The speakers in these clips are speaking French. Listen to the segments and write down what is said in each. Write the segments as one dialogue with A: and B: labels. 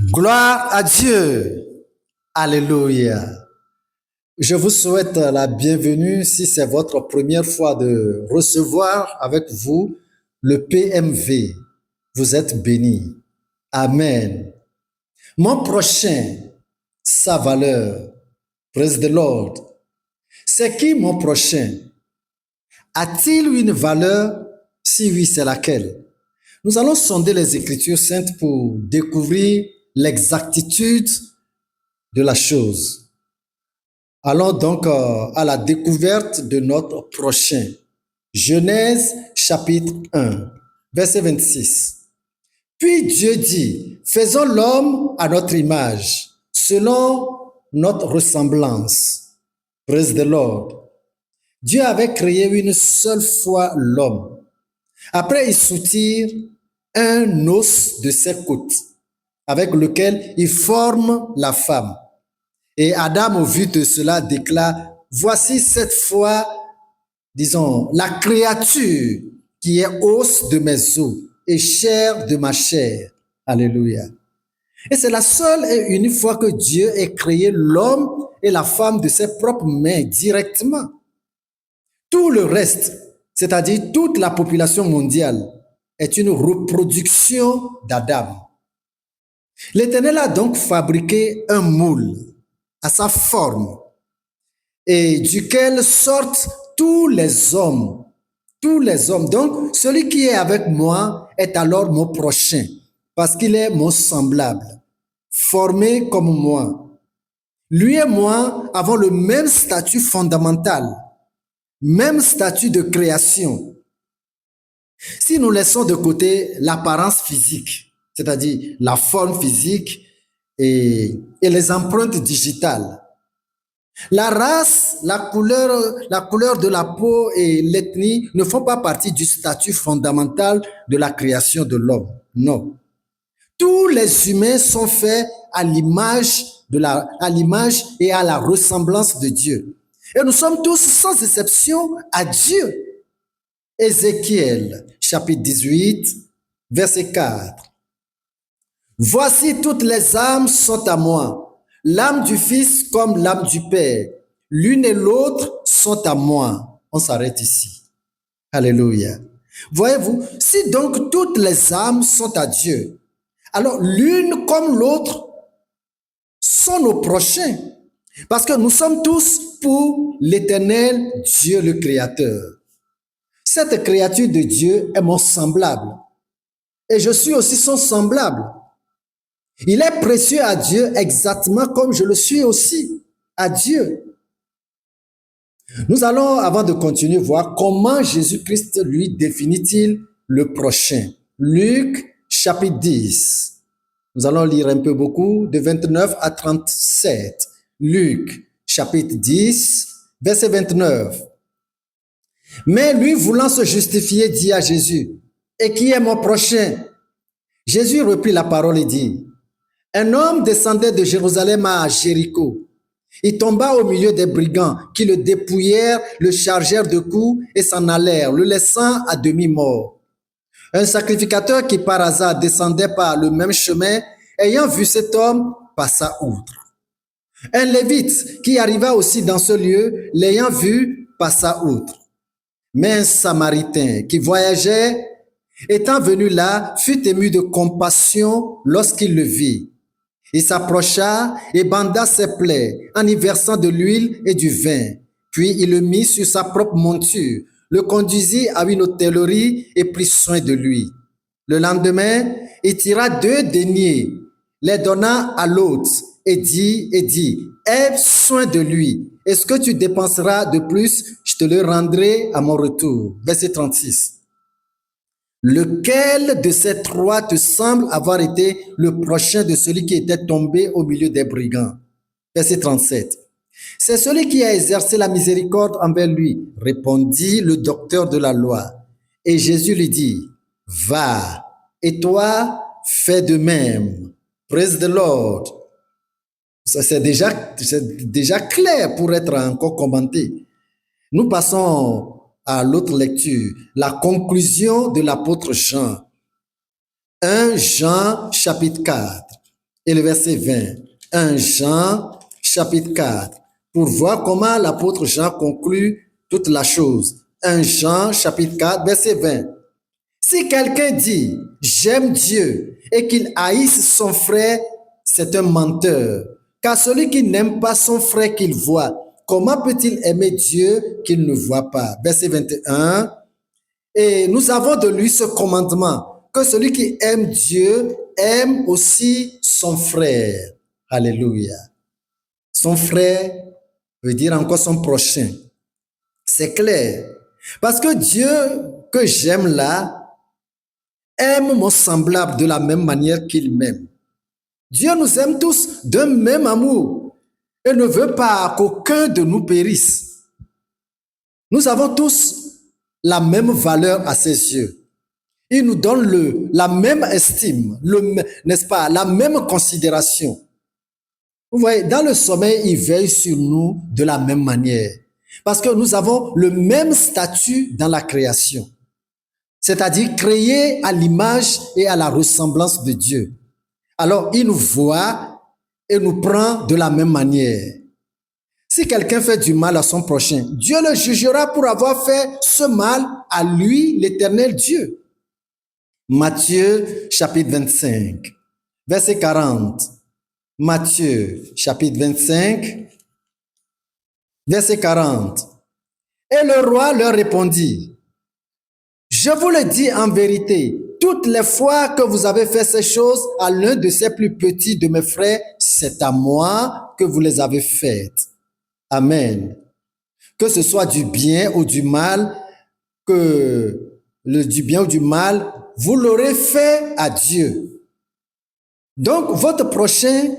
A: Gloire à Dieu. Alléluia. Je vous souhaite la bienvenue si c'est votre première fois de recevoir avec vous le PMV. Vous êtes bénis. Amen. Mon prochain, sa valeur. Praise the Lord. C'est qui mon prochain? A-t-il une valeur? Si oui, c'est laquelle? Nous allons sonder les Écritures saintes pour découvrir l'exactitude de la chose. Allons donc à la découverte de notre prochain. Genèse chapitre 1, verset 26. Puis Dieu dit, faisons l'homme à notre image, selon notre ressemblance. Praise the Lord. Dieu avait créé une seule fois l'homme. Après, il soutire un os de ses côtes, avec lequel il forme la femme. Et Adam, au vu de cela, déclare, voici cette fois, disons, la créature qui est os de mes os et chair de ma chair. Alléluia. Et c'est la seule et unique fois que Dieu ait créé l'homme et la femme de ses propres mains directement. Tout le reste, c'est-à-dire toute la population mondiale, est une reproduction d'Adam. L'Éternel a donc fabriqué un moule à sa forme et duquel sortent tous les hommes. Tous les hommes. Donc, celui qui est avec moi est alors mon prochain parce qu'il est mon semblable, formé comme moi. Lui et moi avons le même statut fondamental, même statut de création. Si nous laissons de côté l'apparence physique, c'est-à-dire la forme physique et les empreintes digitales, la race, la couleur de la peau et l'ethnie ne font pas partie du statut fondamental de la création de l'homme. Non. Tous les humains sont faits à l'image et à la ressemblance de Dieu. Et nous sommes tous, sans exception, à Dieu. Ézéchiel, chapitre 18, verset 4. Voici toutes les âmes sont à moi, l'âme du Fils comme l'âme du Père. L'une et l'autre sont à moi. On s'arrête ici. Alléluia. Voyez-vous, si donc toutes les âmes sont à Dieu, alors l'une comme l'autre sont nos prochains. Parce que nous sommes tous pour l'Éternel Dieu le Créateur. Cette créature de Dieu est mon semblable. Et je suis aussi son semblable. Il est précieux à Dieu exactement comme je le suis aussi à Dieu. Nous allons, avant de continuer, voir comment Jésus-Christ, lui, définit-il le prochain. Luc, chapitre 10. Nous allons lire un peu beaucoup, de 29 à 37. Luc, chapitre 10, verset 29. Mais lui, voulant se justifier, dit à Jésus, « Et qui est mon prochain ?» Jésus reprit la parole et dit, « Un homme descendait de Jérusalem à Jéricho. Il tomba au milieu des brigands qui le dépouillèrent, le chargèrent de coups et s'en allèrent, le laissant à demi-mort. Un sacrificateur qui par hasard descendait par le même chemin, ayant vu cet homme, passa outre. Un lévite qui arriva aussi dans ce lieu, l'ayant vu, passa outre. Mais un Samaritain qui voyageait, étant venu là, fut ému de compassion lorsqu'il le vit. Il s'approcha et banda ses plaies en y versant de l'huile et du vin. Puis il le mit sur sa propre monture, le conduisit à une hôtellerie et prit soin de lui. Le lendemain, il tira 2 deniers, les donna à l'hôte et dit, aie soin de lui. Et ce que tu dépenseras de plus, je te le rendrai à mon retour. Verset 36. Lequel de ces 3 te semble avoir été le prochain de celui qui était tombé au milieu des brigands? Verset 37. C'est celui qui a exercé la miséricorde envers lui, répondit le docteur de la loi. Et Jésus lui dit, va, et toi, fais de même. Praise the Lord. C'est déjà clair pour être encore commenté. Nous passons à l'autre lecture, la conclusion de l'apôtre Jean. 1 Jean chapitre 4. et le verset 20. 1 Jean, chapitre 4, pour voir comment l'apôtre Jean conclut toute la chose. 1 Jean, chapitre 4, verset 20. Si quelqu'un dit « J'aime Dieu » et qu'il haïsse son frère, c'est un menteur. Car celui qui n'aime pas son frère qu'il voit, comment peut-il aimer Dieu qu'il ne voit pas? Verset 21. Et nous avons de lui ce commandement, que celui qui aime Dieu aime aussi son frère. Alléluia. Son frère veut dire encore son prochain. C'est clair. Parce que Dieu que j'aime là aime mon semblable de la même manière qu'il m'aime. Dieu nous aime tous d'un même amour et ne veut pas qu'aucun de nous périsse. Nous avons tous la même valeur à ses yeux. Il nous donne la même estime, n'est-ce pas, la même considération. Vous voyez, dans le sommeil, il veille sur nous de la même manière. Parce que nous avons le même statut dans la création. C'est-à-dire créé à l'image et à la ressemblance de Dieu. Alors, il nous voit et nous prend de la même manière. Si quelqu'un fait du mal à son prochain, Dieu le jugera pour avoir fait ce mal à lui, l'Éternel Dieu. Matthieu, chapitre 25, verset 40. Matthieu, chapitre 25, verset 40. Et le roi leur répondit, « Je vous le dis en vérité, toutes les fois que vous avez fait ces choses à l'un de ces plus petits de mes frères, c'est à moi que vous les avez faites. » Amen. Que ce soit du bien ou du mal, du bien ou du mal, vous l'aurez fait à Dieu. Donc, votre prochain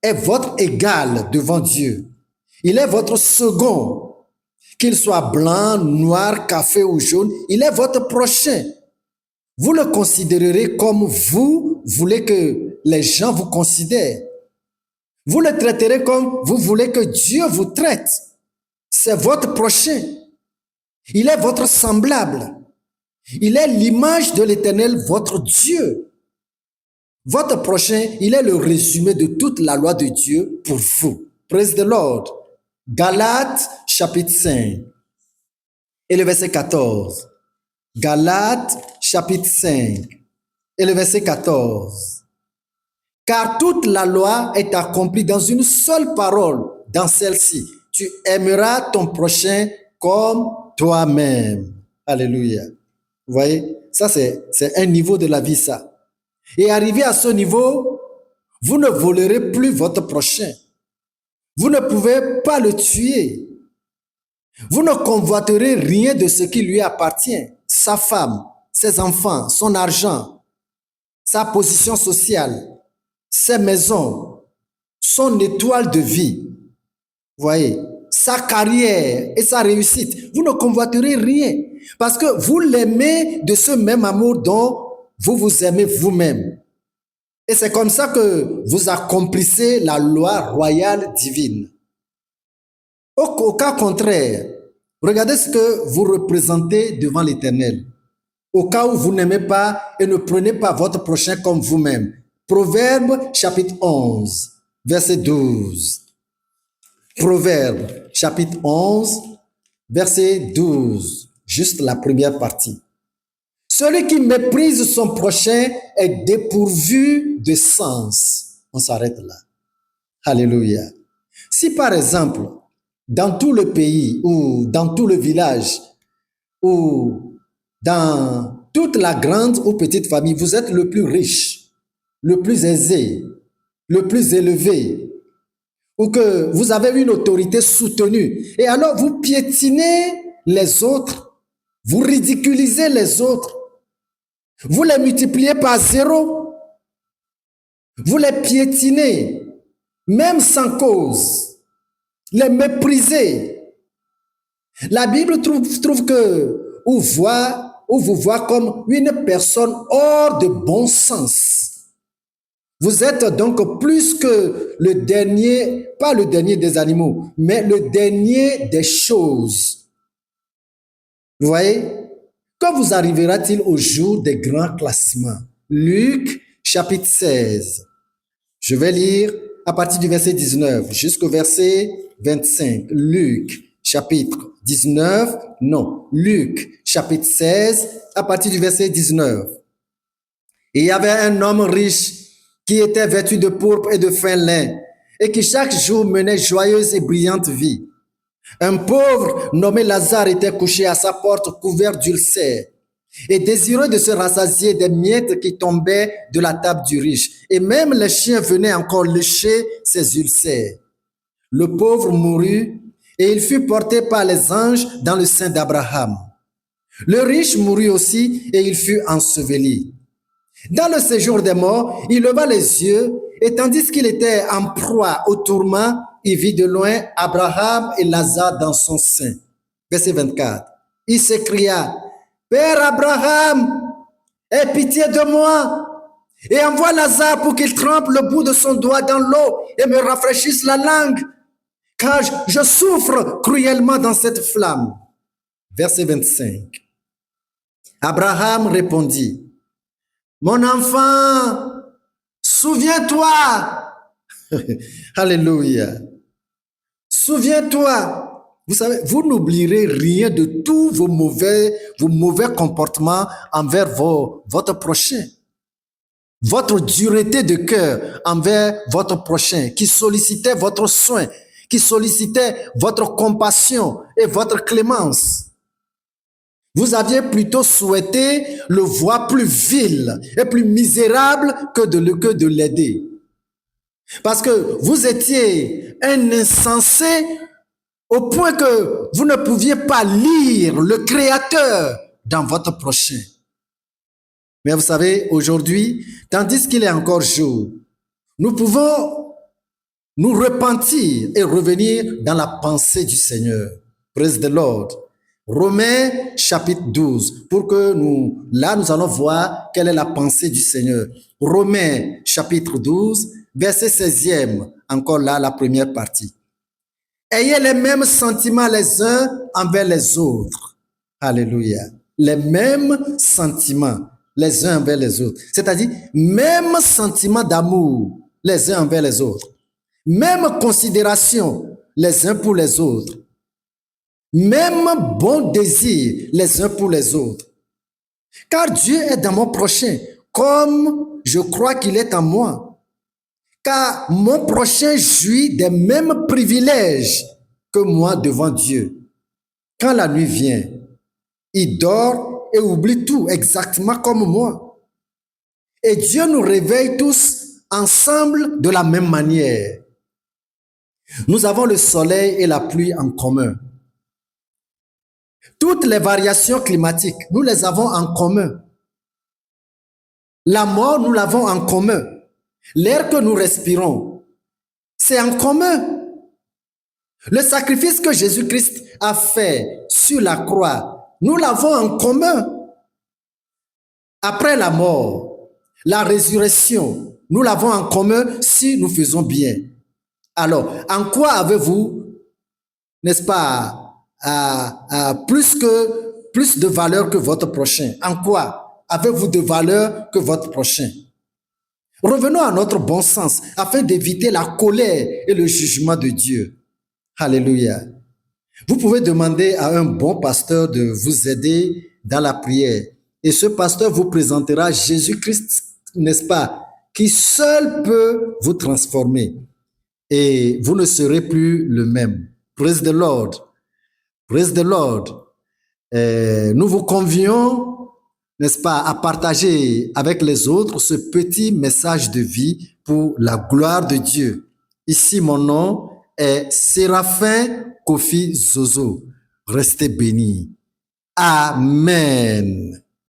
A: est votre égal devant Dieu. Il est votre second. Qu'il soit blanc, noir, café ou jaune, il est votre prochain. Vous le considérerez comme vous voulez que les gens vous considèrent. Vous le traiterez comme vous voulez que Dieu vous traite. C'est votre prochain. Il est votre semblable. Il est l'image de l'Éternel, votre Dieu. Votre prochain, il est le résumé de toute la loi de Dieu pour vous. Praise the Lord. Galates, chapitre 5, et le verset 14. Galates, chapitre 5, et le verset 14. Car toute la loi est accomplie dans une seule parole, dans celle-ci. Tu aimeras ton prochain comme toi-même. Alléluia. Vous voyez, ça c'est un niveau de la vie, ça. Et arrivé à ce niveau, vous ne volerez plus votre prochain. Vous ne pouvez pas le tuer. Vous ne convoiterez rien de ce qui lui appartient. Sa femme, ses enfants, son argent, sa position sociale, ses maisons, son étoile de vie. Vous voyez, sa carrière et sa réussite. Vous ne convoiterez rien parce que vous l'aimez de ce même amour dont vous vous aimez vous-même. Et c'est comme ça que vous accomplissez la loi royale divine. Au cas contraire, regardez ce que vous représentez devant l'Éternel. Au cas où vous n'aimez pas et ne prenez pas votre prochain comme vous-même. Proverbe chapitre 11, verset 12. Proverbe chapitre 11, verset 12. Juste la première partie. Celui qui méprise son prochain est dépourvu de sens. On s'arrête là. Alléluia. Si par exemple, dans tout le pays ou dans tout le village ou dans toute la grande ou petite famille, vous êtes le plus riche, le plus aisé, le plus élevé, ou que vous avez une autorité soutenue, et alors vous piétinez les autres, vous ridiculisez les autres, vous les multipliez par 0, vous les piétinez, même sans cause, les méprisez. La Bible trouve que ou vous voit comme une personne hors de bon sens. Vous êtes donc plus que le dernier, pas le dernier des animaux, mais le dernier des choses. Vous voyez? Quand vous arrivera-t-il au jour des grands classements? Luc chapitre 16. Je vais lire à partir du verset 19 jusqu'au verset 25. Luc, chapitre 19, non, Luc, chapitre 16, à partir du verset 19. Et il y avait un homme riche qui était vêtu de pourpre et de fin lin, et qui chaque jour menait joyeuse et brillante vie. Un pauvre nommé Lazare était couché à sa porte couvert d'ulcères et désireux de se rassasier des miettes qui tombaient de la table du riche. Et même les chiens venaient encore lécher ses ulcères. Le pauvre mourut et il fut porté par les anges dans le sein d'Abraham. Le riche mourut aussi et il fut enseveli. Dans le séjour des morts, il leva les yeux et tandis qu'il était en proie au tourment, il vit de loin Abraham et Lazare dans son sein. Verset 24. Il s'écria, Père Abraham, aie pitié de moi et envoie Lazare pour qu'il trempe le bout de son doigt dans l'eau et me rafraîchisse la langue, car je souffre cruellement dans cette flamme. Verset 25. Abraham répondit, Mon enfant, souviens-toi. Alléluia. Souviens-toi. Vous savez, vous n'oublierez rien de tous vos mauvais comportements envers votre prochain. Votre dureté de cœur envers votre prochain, qui sollicitait votre soin, qui sollicitait votre compassion et votre clémence. Vous aviez plutôt souhaité le voir plus vil et plus misérable que de l'aider. Parce que vous étiez un insensé au point que vous ne pouviez pas lire le Créateur dans votre prochain. Mais vous savez, aujourd'hui, tandis qu'il est encore jour, nous pouvons nous repentir et revenir dans la pensée du Seigneur. Praise the Lord. Romains chapitre 12, pour que nous allons voir quelle est la pensée du Seigneur. Romains chapitre 12, verset 16e, encore là, la première partie. Ayez les mêmes sentiments les uns envers les autres. Alléluia. Les mêmes sentiments les uns envers les autres. C'est-à-dire, même sentiment d'amour les uns envers les autres. Même considération les uns pour les autres. Même bon désir les uns pour les autres. Car Dieu est dans mon prochain, comme je crois qu'il est en moi. Car mon prochain jouit des mêmes privilèges que moi devant Dieu. Quand la nuit vient, il dort et oublie tout exactement comme moi. Et Dieu nous réveille tous ensemble de la même manière. Nous avons le soleil et la pluie en commun. Toutes les variations climatiques, nous les avons en commun. La mort, nous l'avons en commun. L'air que nous respirons, c'est en commun. Le sacrifice que Jésus-Christ a fait sur la croix, nous l'avons en commun. Après la mort, la résurrection, nous l'avons en commun si nous faisons bien. Alors, en quoi avez-vous, n'est-ce pas, plus de valeur que votre prochain? En quoi avez-vous de valeur que votre prochain? Revenons à notre bon sens afin d'éviter la colère et le jugement de Dieu. Alléluia. Vous pouvez demander à un bon pasteur de vous aider dans la prière. Et ce pasteur vous présentera Jésus-Christ, n'est-ce pas, qui seul peut vous transformer. Et vous ne serez plus le même. Praise the Lord. Praise the Lord. Nous vous convions, n'est-ce pas, à partager avec les autres ce petit message de vie pour la gloire de Dieu. Ici, mon nom est Séraphin Kofi Zozo. Restez bénis. Amen.